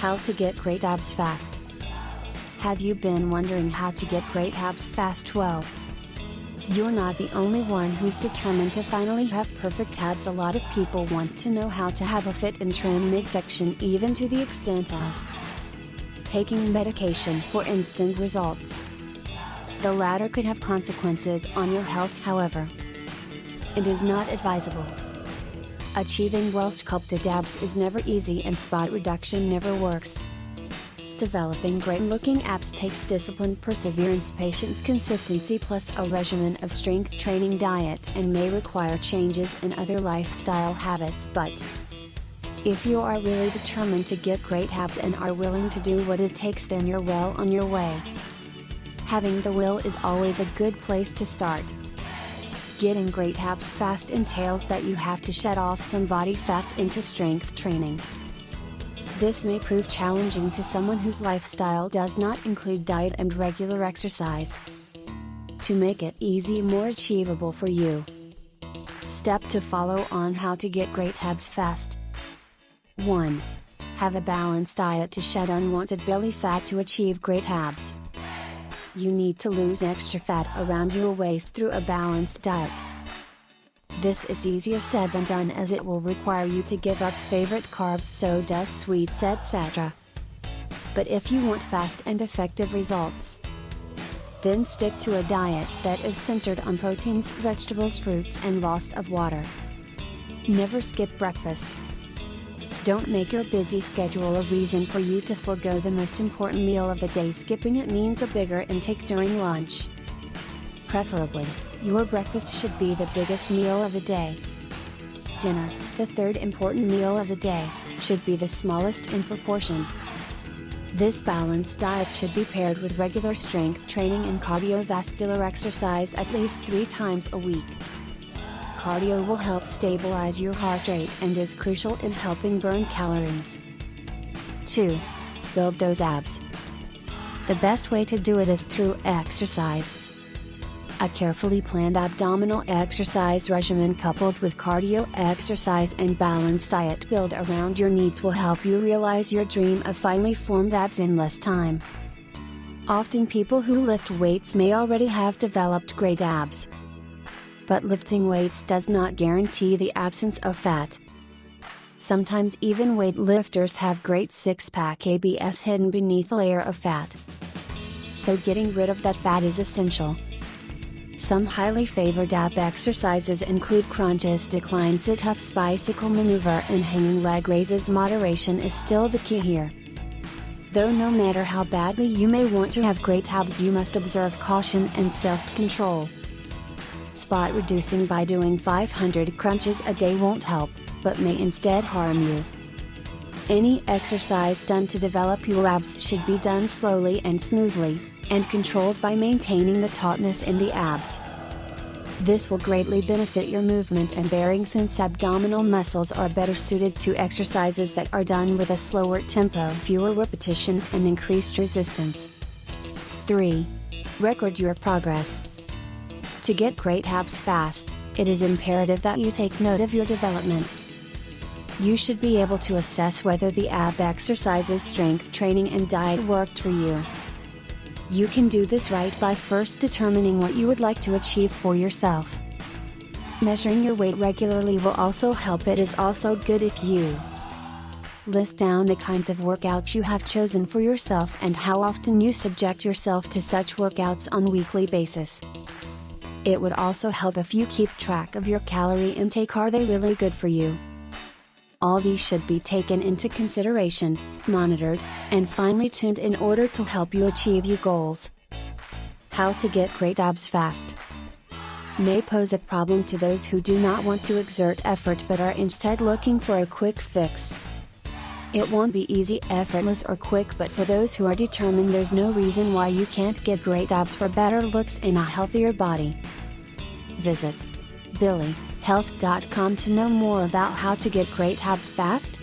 How to get great abs fast. Have you been wondering how to get great abs fast? Well, you're not the only one who's determined to finally have perfect abs. A lot of people want to know how to have a fit and trim midsection, even to the extent of taking medication for instant results. The latter could have consequences on your health, however. It is not advisable. Achieving well-sculpted abs is never easy, and spot reduction never works. Developing great-looking abs takes discipline, perseverance, patience, consistency, plus a regimen of strength training diet, and may require changes in other lifestyle habits. But if you are really determined to get great abs and are willing to do what it takes, then you're well on your way. Having the will is always a good place to start. Getting great abs fast entails that you have to shed off some body fats into strength training. This may prove challenging to someone whose lifestyle does not include diet and regular exercise. To make it easy, more achievable for you. Step to follow on how to get great abs fast. 1. Have a balanced diet to shed unwanted belly fat to achieve great abs. You need to lose extra fat around your waist through a balanced diet. This is easier said than done, as it will require you to give up favorite carbs, sodas, sweets, etc. But if you want fast and effective results, then stick to a diet that is centered on proteins, vegetables, fruits, and lots of water. Never skip breakfast. Don't make your busy schedule a reason for you to forego the most important meal of the day. Skipping it means a bigger intake during lunch. Preferably, your breakfast should be the biggest meal of the day. Dinner, the third important meal of the day, should be the smallest in proportion. This balanced diet should be paired with regular strength training and cardiovascular exercise at least 3 times a week. Cardio will help stabilize your heart rate and is crucial in helping burn calories. 2. Build those abs. The best way to do it is through exercise. A carefully planned abdominal exercise regimen coupled with cardio exercise and balanced diet build around your needs will help you realize your dream of finely formed abs in less time. Often people who lift weights may already have developed great abs. But lifting weights does not guarantee the absence of fat. Sometimes even weightlifters have great six-pack abs hidden beneath a layer of fat. So getting rid of that fat is essential. Some highly favored ab exercises include crunches, decline sit-ups, bicycle maneuver, and hanging leg raises. Moderation is still the key here. Though no matter how badly you may want to have great abs, you must observe caution and self-control. Spot reducing by doing 500 crunches a day won't help, but may instead harm you. Any exercise done to develop your abs should be done slowly and smoothly, and controlled by maintaining the tautness in the abs. This will greatly benefit your movement and bearing, since abdominal muscles are better suited to exercises that are done with a slower tempo, fewer repetitions, and increased resistance. 3. Record your progress. To get great abs fast, it is imperative that you take note of your development. You should be able to assess whether the ab exercises, strength training, and diet worked for you. You can do this right by first determining what you would like to achieve for yourself. Measuring your weight regularly will also help. It is also good if you list down the kinds of workouts you have chosen for yourself and how often you subject yourself to such workouts on a weekly basis. It would also help if you keep track of your calorie intake. Are they really good for you? All these should be taken into consideration, monitored, and finely tuned in order to help you achieve your goals. How to get great abs fast may pose a problem to those who do not want to exert effort but are instead looking for a quick fix. It won't be easy, effortless, or quick, but for those who are determined, there's no reason why you can't get great abs for better looks in a healthier body. Visit BillyHealth.com to know more about how to get great abs fast.